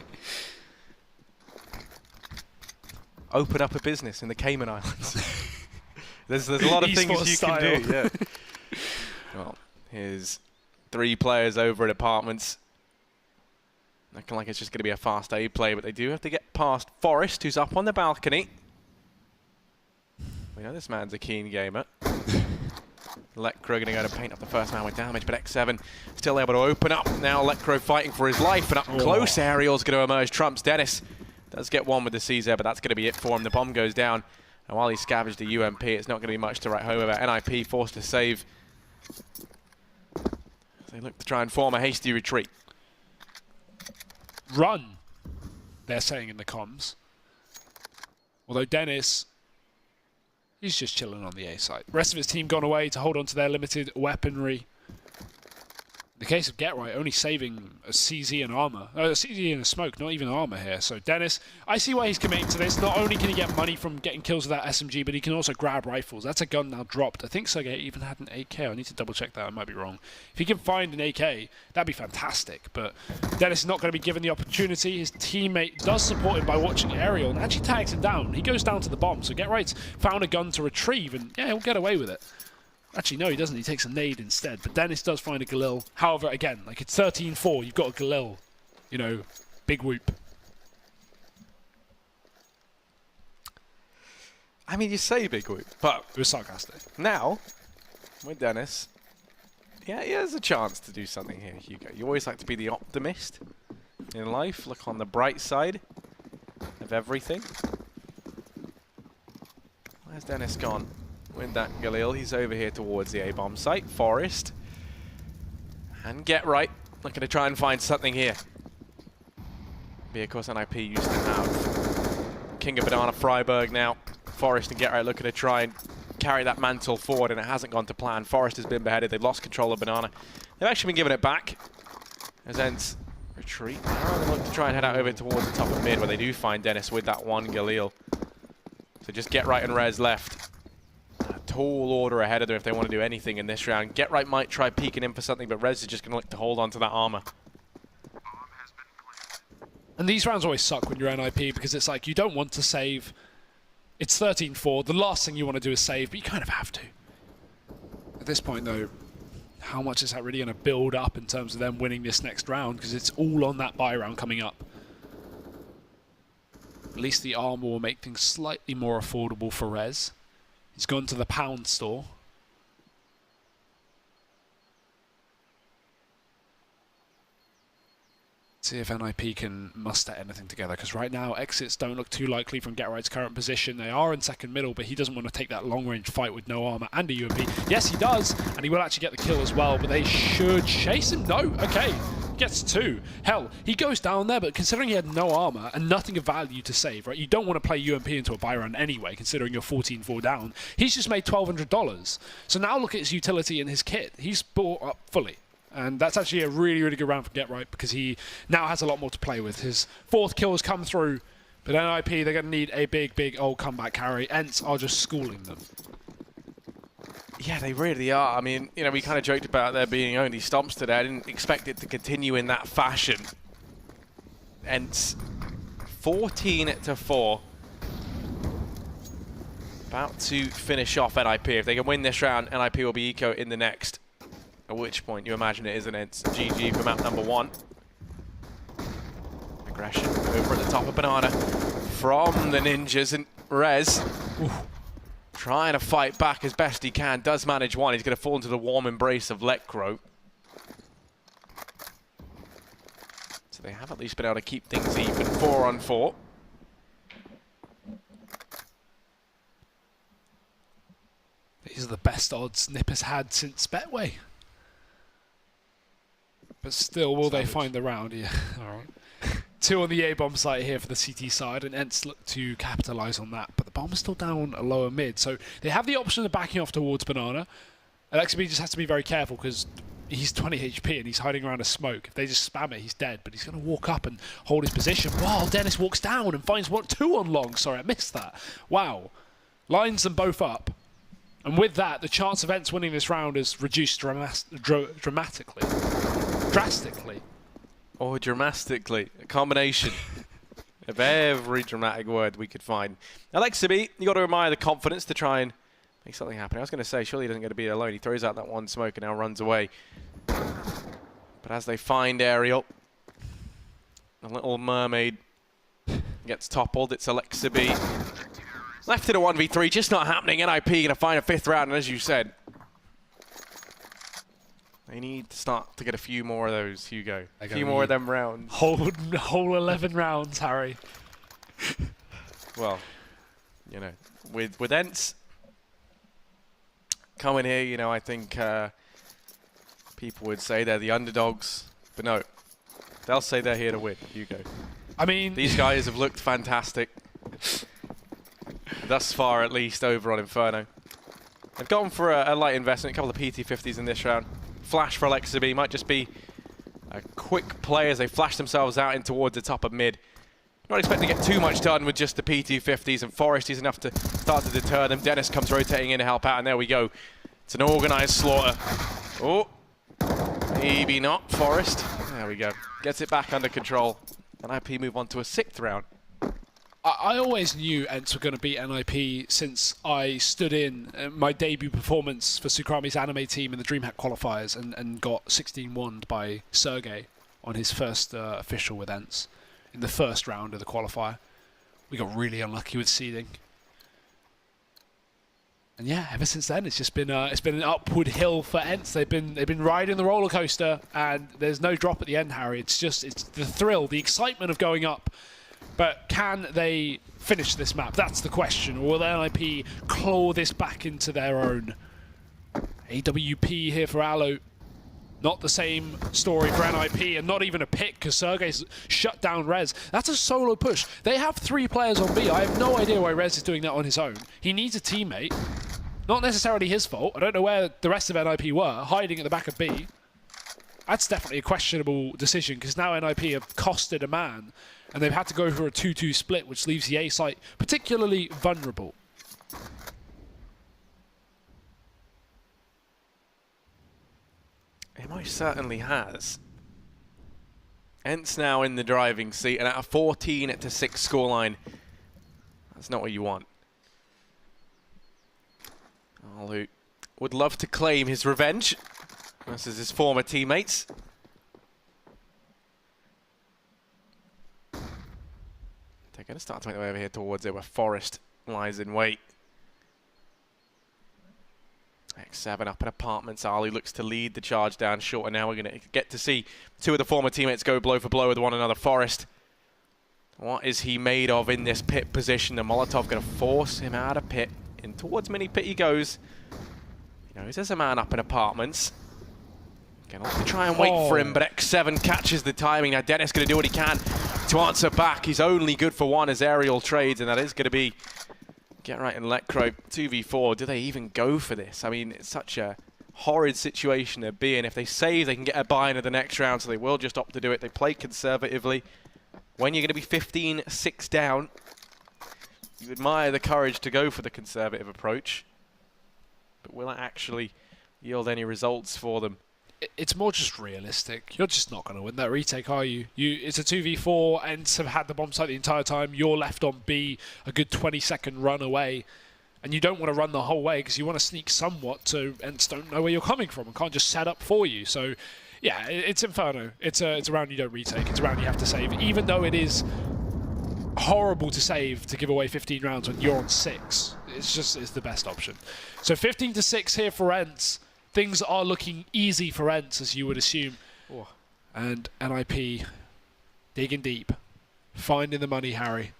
Open up a business in the Cayman Islands. there's a lot of things you can do. Yeah. Well, here's 3 players over at apartments. Looking like it's just going to be a fast A play, but they do have to get past Forest, who's up on the balcony. We know this man's a keen gamer. Electro going to go to paint up the first man with damage, but X7 still able to open up. Now Electro fighting for his life, and up close Aerial's going to emerge. Trumps Dennis does get one with the Caesar, but that's going to be it for him. The bomb goes down, and while he scavenged the UMP, it's not going to be much to write home about. NIP forced to save. They look to try and form a hasty retreat. Run, they're saying in the comms. Although Dennis, he's just chilling on the A site. The rest of his team gone away to hold on to their limited weaponry. In the case of Get Right, only saving a CZ and armor. A CZ and a smoke, not even armor here. So Dennis, I see why he's committing to this. Not only can he get money from getting kills with that SMG, but he can also grab rifles. That's a gun now dropped. I think Sergey even had an AK. I need to double check that. I might be wrong. If he can find an AK, that'd be fantastic. But Dennis is not going to be given the opportunity. His teammate does support him by watching Aerial and actually tags him down. He goes down to the bomb. So Get Right's found a gun to retrieve, and yeah, he'll get away with it. Actually, no, he doesn't. He takes a nade instead. But Dennis does find a Galil. However, again, like it's 13-4. You've got a Galil. You know, big whoop. I mean, you say big whoop, but it was sarcastic. Now, with Dennis, yeah, he has a chance to do something here, Hugo. You always like to be the optimist in life. Look on the bright side of everything. Where's Dennis gone? With that Galil, he's over here towards the A-bomb site. Forest. And Get Right. Looking to try and find something here. Of course, NIP used to have King of Banana Freiburg now. Forest and Get Right looking to try and carry that mantle forward, and it hasn't gone to plan. Forest has been beheaded. They've lost control of Banana. They've actually been giving it back. As ENCE retreat. Now they look to try and head out over towards the top of mid, where they do find Dennis with that one Galil. So just Get Right and Rez left. A tall order ahead of them if they want to do anything in this round. Get Right might try peeking in for something, but Rez is just going to look to hold on to that armor. And these rounds always suck when you're NIP, because it's like you don't want to save. It's 13-4. The last thing you want to do is save, but you kind of have to. At this point, though, how much is that really going to build up in terms of them winning this next round? Because it's all on that buy round coming up. At least the armor will make things slightly more affordable for Rez. He's gone to the pound store. See if NIP can muster anything together, because right now exits don't look too likely from Get Right's current position. They are in second middle, but he doesn't want to take that long-range fight with no armor and a UMP. Yes, he does, and he will actually get the kill as well, but they should chase him. No, okay. Gets two. Hell, he goes down there, but considering he had no armor and nothing of value to save, right? You don't want to play UMP into a buy run anyway, considering you're 14-4 down. He's just made $1,200. So now look at his utility in his kit. He's bought up fully. And that's actually a really, really good round for Get Right, because he now has a lot more to play with. His fourth kill has come through, but NIP, they're going to need a big, big old comeback carry. ENCE are just schooling them. Yeah, they really are. I mean, you know, we kind of joked about there being only stomps today. I didn't expect it to continue in that fashion. ENCE 14-4. About to finish off NIP. If they can win this round, NIP will be eco in the next. At which point you imagine it is an ENCE GG for map number 1. Aggression over at the top of Banana from the ninjas, and Rez trying to fight back as best he can. Does manage one. He's going to fall into the warm embrace of Lekro. So they have at least been able to keep things even. 4-on-4. These are the best odds Nip has had since Betway. But still, will they find the round? Yeah, all right. 2 on the A-bomb site here for the CT side, and ENCE look to capitalise on that. But the bomb is still down a lower mid, so they have the option of backing off towards Banana. LXB just has to be very careful, because he's 20 HP and he's hiding around a smoke. If they just spam it, he's dead. But he's going to walk up and hold his position while Dennis walks down and finds 2 on long. Sorry, I missed that. Wow. Lines them both up. And with that, the chance of ENCE winning this round is reduced dramatically. Drastically. Or dramatically. A combination of every dramatic word we could find. LXB, you got to admire the confidence to try and make something happen. I was going to say, surely he doesn't get to be alone. He throws out that one smoke and now runs away. But as they find Aerial, the little mermaid gets toppled. It's LXB. Left in a 1v3, just not happening. NIP going to find a 5th round, and as you said, They need to start to get a few more of those, Hugo. A few more of them rounds. Whole 11 rounds, Harry. Well, you know, with ENCE coming here, you know, I think people would say they're the underdogs, but no, they'll say they're here to win. Hugo. I mean, these guys have looked fantastic thus far, at least over on Inferno. They've gone for a light investment, a couple of PT50s in this round. Flash for Alexa B might just be a quick play as they flash themselves out in towards the top of mid. Not expecting to get too much done with just the PT50s, and Forest is enough to start to deter them. Dennis comes rotating in to help out, and there we go. It's an organised slaughter. Oh, maybe not. Forest. There we go. Gets it back under control. And IP move on to a 6th round. I always knew ENCE were going to beat NIP since I stood in my debut performance for Sukrami's anime team in the DreamHack qualifiers and got 16-1'd by Sergey on his first official with ENCE in the first round of the qualifier. We got really unlucky with seeding. And yeah, ever since then it's just been an upward hill for ENCE. They've been riding the roller coaster, and there's no drop at the end, Harry. It's the thrill, the excitement of going up. But can they finish this map? That's the question. Or will NIP claw this back into their own? AWP here for Aloe. Not the same story for NIP, and not even a pick, because Sergey's shut down Rez. That's a solo push. They have 3 players on B. I have no idea why Rez is doing that on his own. He needs a teammate. Not necessarily his fault. I don't know where the rest of NIP were, hiding at the back of B. That's definitely a questionable decision, because now NIP have costed a man, and they've had to go for a 2-2 split, which leaves the A site particularly vulnerable. It most certainly has. ENCE now in the driving seat, and at a 14-6 scoreline, that's not what you want. Alu would love to claim his revenge versus his former teammates. They're going to start to make their way over here towards it, where Forest lies in wait. X7 up in apartments. Ali looks to lead the charge down short, and now we're going to get to see 2 of the former teammates go blow for blow with one another. Forest, what is he made of in this pit position? The Molotov going to force him out of pit. In towards mini pit he goes. He knows there's a man up in apartments. Gonna have to try and wait for him, but X7 catches the timing. Now Dennis going to do what he can to answer back. He's only good for one as aerial trades, and that is going to be Get Right and Let Crow 2v4. Do they even go for this? I mean, it's such a horrid situation to be in. If they save, they can get a buy into the next round, so they will just opt to do it. They play conservatively. When you're going to be 15-6 down, you admire the courage to go for the conservative approach. But will it actually yield any results for them? It's more just realistic. You're just not going to win that retake, are you? It's a 2v4, and have had the bomb site the entire time. You're left on B, a good 20-second run away. And you don't want to run the whole way because you want to sneak somewhat to ENCE don't know where you're coming from and can't just set up for you. So, yeah, it's Inferno. It's a round you don't retake. It's a round you have to save. Even though it is horrible to save to give away 15 rounds when you're on 6. It's the best option. So 15-6 here for ENCE. Things are looking easy for ENCE, as you would assume. Oh. And NIP digging deep, finding the money, Harry.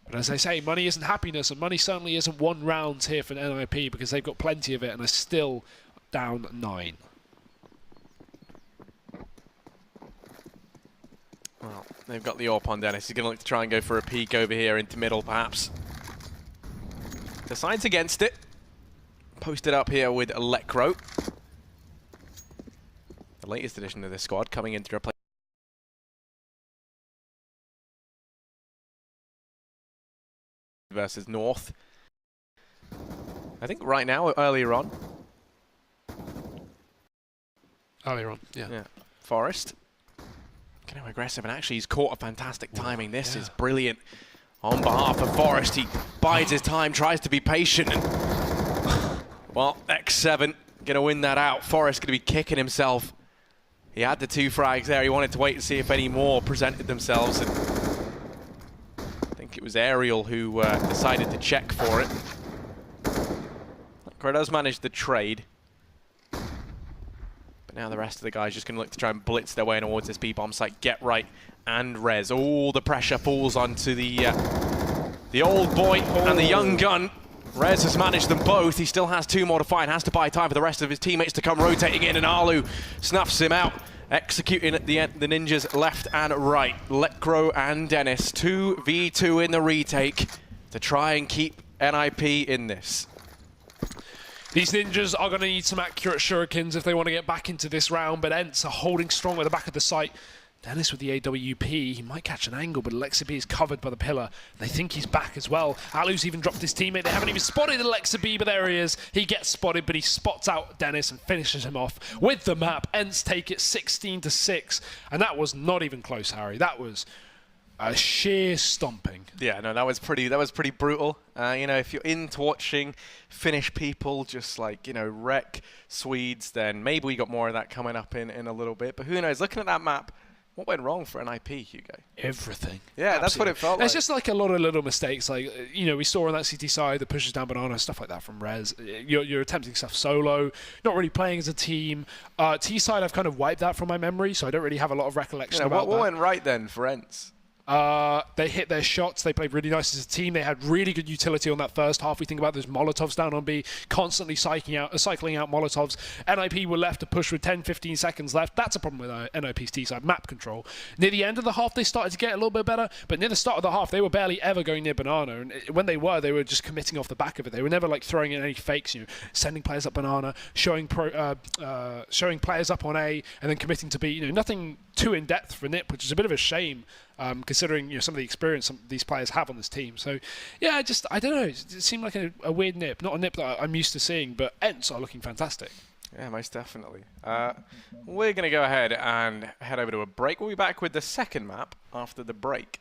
But as they say, money isn't happiness, and money certainly isn't 1 round here for NIP because they've got plenty of it and are still down 9. Well, they've got the AWP on Dennis. He's going to look to try and go for a peek over here into middle, perhaps. Decides against it. Posted up here with Electro. The latest addition to this squad coming in to replace versus North. I think right now, earlier on. Yeah. Forest. Getting aggressive, and actually he's caught a fantastic timing. This is brilliant. On behalf of Forest, he bides his time, tries to be patient, and well, X7 gonna win that out. Forest gonna be kicking himself. He had the 2 frags there. He wanted to wait and see if any more presented themselves. And I think it was Ariel who decided to check for it. Crow does manage the trade. But now the rest of the guys just going to look to try and blitz their way towards this B-bomb site. Get right and res. All the pressure falls onto the old boy and the young gun. Rez has managed them both. He still has 2 more to fight. Has to buy time for the rest of his teammates to come rotating in, and Alu snuffs him out, executing at the end the ninjas left and right. Lekro and Dennis 2v2 in the retake to try and keep NIP in this. These ninjas are going to need some accurate shurikens if they want to get back into this round, but ENCE are holding strong at the back of the site. Dennis with the AWP, he might catch an angle, but Alexi B is covered by the pillar. They think he's back as well. Alu's even dropped his teammate. They haven't even spotted Alexi B, but there he is. He gets spotted, but he spots out Dennis and finishes him off with the map. ENCE take it 16-6, and that was not even close, Harry. That was a sheer stomping. Yeah, no, that was pretty brutal. You know, if you're into watching Finnish people just like, you know, wreck Swedes, then maybe we got more of that coming up in a little bit. But who knows? Looking at that map, what went wrong for NIP, Hugo? Everything. Yeah, absolutely. That's what it felt like. It's just like a lot of little mistakes. Like, you know, we saw on that CT side, the pushes down banana, stuff like that from Rez. You're attempting stuff solo, not really playing as a team. T side, I've kind of wiped that from my memory, so I don't really have a lot of recollection about what went right then for ENCE? They hit their shots. They played really nice as a team. They had really good utility on that first half. We think about those Molotovs down on B, constantly cycling out Molotovs. NIP were left to push with 10-15 seconds left. That's a problem with NIP's T-side map control. Near the end of the half, they started to get a little bit better, but near the start of the half, they were barely ever going near banana. And when they were just committing off the back of it. They were never like throwing in any fakes, you know, sending players up banana, showing players up on A, and then committing to B. You know, nothing too in depth for NIP, which is a bit of a shame. Considering, you know, some of the experience these players have on this team. So, yeah, I don't know. It seemed like a weird NIP. Not a NIP that I'm used to seeing, but ENCE are looking fantastic. Yeah, most definitely. We're going to go ahead and head over to a break. We'll be back with the second map after the break.